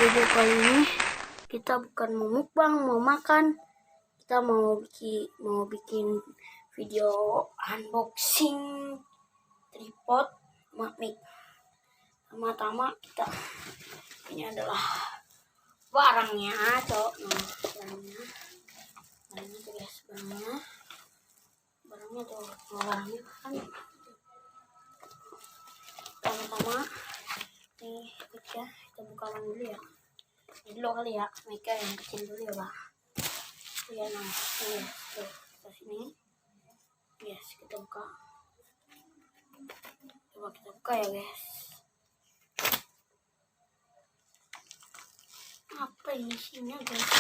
video kali ini kita bukan mau mukbang, mau makan. Kita mau bikin video unboxing tripod mic. Pertama kita, ini adalah barangnya, cok. Nah, barangnya tuh guys, barangnya tuh, barangnya kan. Pertama nih mic-nya kita bukakan dulu ya. Ini dulu kali ya, mic-nya yang kecil dulu ya, Pak. Ya, nah, ini tuh ke sini. Yes, kita buka. Coba kita buka ya, guys. Apa isinya, guys?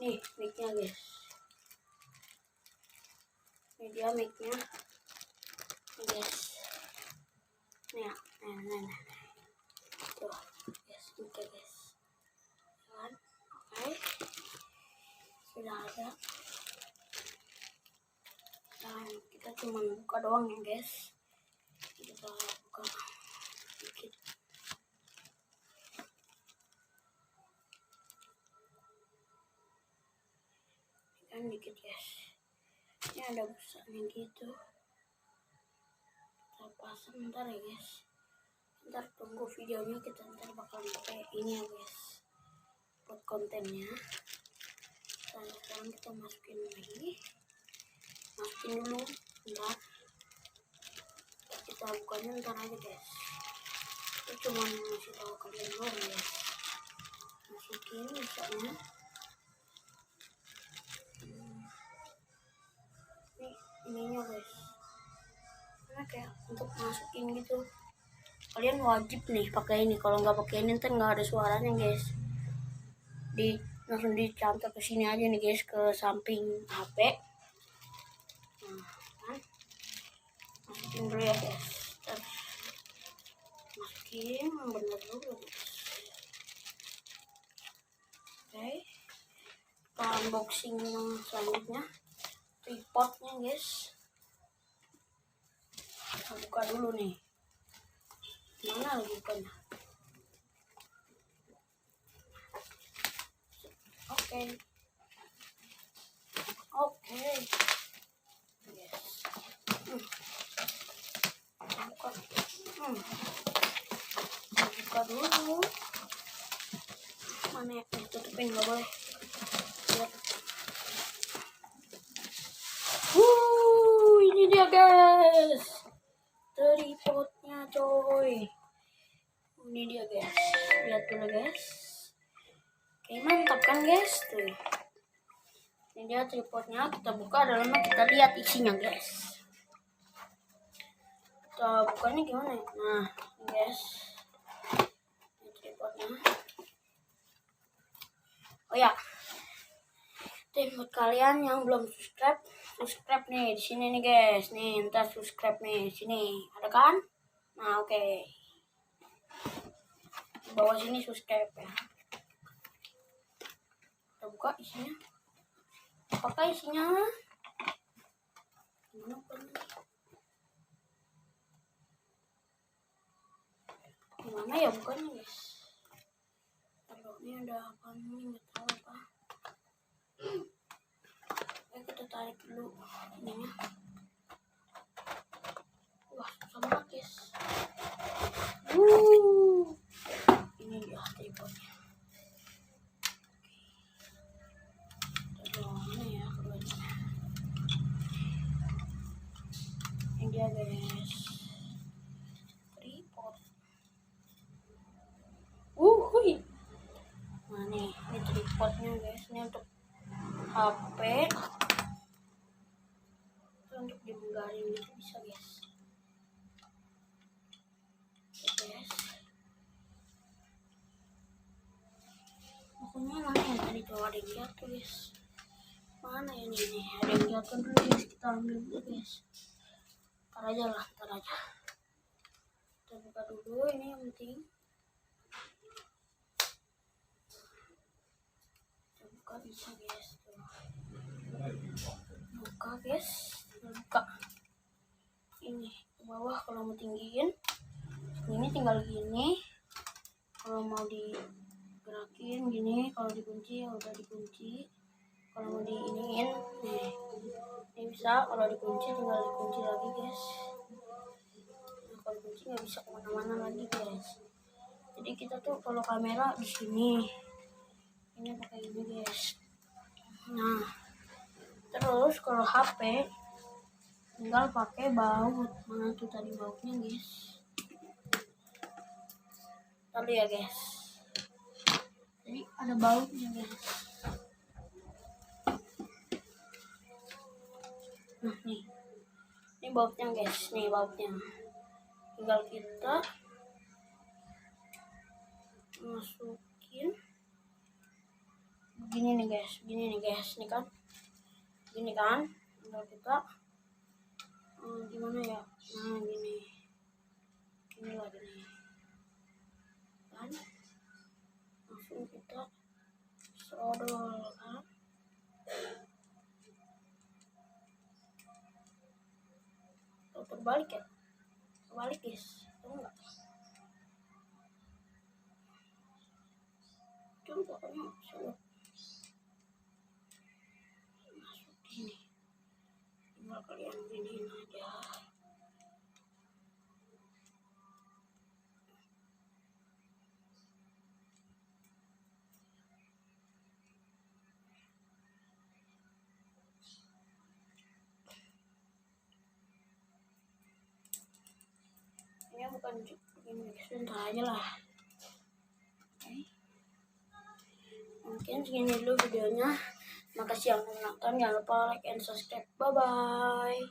Nih, mic-nya, guys. Ini dia mic-nya. Nih, guys. Nih, ya. Nah. Tuh, guys, mic-nya, guys. Kan? Oke. Sudah ada. Nah, kita cuma buka doang ya, guys. Kita buka dikit. Kan dikit, guys. Ini ada busanya gitu. Kita pasang ntar ya, guys. Ntar tunggu videonya, kita ntar bakal pakai ini ya, guys, buat kontennya. Dan sekarang kita masukin lagi. Masukin dulu, ntar kita bukanya ntar aja, guys. Itu cuma ngasih tahu kalian doang, guys. Masukin misalnya. Ininya, guys, karena kayak untuk masukin gitu. Kalian wajib nih pakai ini. Kalau nggak pakai ini ntar nggak ada suaranya, guys. Langsung dicantol ke sini aja nih, guys, ke samping HP. Nah, kan? Masukin dulu ya, guys. Masukin bener dulu, guys. Oke, kita unboxing yang selanjutnya, tripodnya, guys. Kita buka dulu nih. Mana lagi bukanya? Oke. Yes. Buka dulu. Mana ya? Tutupin, nggak boleh. Lihat. Ini dia, guys. Tripodnya, coy. Ini dia, guys. Lihat dulu, guys. Oke, mantap kan, guys? Tuh. Ini dia tripodnya. Kita buka dalamnya, kita lihat isinya, guys. Kita bukanya gimana ya? Nah, guys, ini tripodnya. Oh ya, dan buat kalian yang belum subscribe nih di sini nih, guys. Nih, ntar subscribe nih di sini. Ada kan? Nah, oke. Di bawah sini subscribe ya. Kita buka isinya. Apakah isinya? Gimana ya bukannya, guys? Kalau ini ada apa nih, nggak tahu apa. Kita tarik dulu ininya. Wah, susah banget, guys. Ini dia tripodnya. Mana ya keduanya? Ini dia, guys, tripod. Nah, nih, ini tripodnya, guys. Ini untuk HP. Untuk dimenggarin gitu bisa, guys. Oke, guys. Pokoknya mana yang tadi tuh ada yang jatuh, guys. Mana ya nih? Ada yang jatuh dulu, guys. Kita ambil dulu, guys. Ntar aja. Kita buka dulu, ini yang penting. Kita buka bisa, guys. Tuh. Buka, guys. Buka. Ini ke bawah kalau mau tinggiin. Ini tinggal gini. Kalau mau digerakin gini, kalau dikunci ya udah dikunci. Kalau mau diiniin, nih ini bisa. Kalau dikunci tinggal dikunci lagi guys. Nah, kalau dikunci nggak bisa kemana-mana lagi guys. Jadi kita tuh kalau kamera di sini, ini pakai ini guys. Nah, terus kalau HP tinggal pakai baut. Mana tuh tadi bautnya guys? Tadi ya guys. Jadi ada bautnya guys. Nah nih, ini bautnya guys. Nih bautnya. Tinggal kita masukin begini nih guys. Begini nih guys. Nih kan? Gini kan? Tinggal kita gimana ya? Nah gini. Gini lagi nih. Kan? Langsung kita sodol kan? Kalau terbalik ya? Terbalik guys. Tahu nggak? Coba pokoknya masuk sini. Tinggal kalian giniin aja. Ini bukan begini, sebentar aja lah. Oke. Mungkin segini dulu videonya. Makasih yang menonton. Jangan lupa like and subscribe. Bye bye.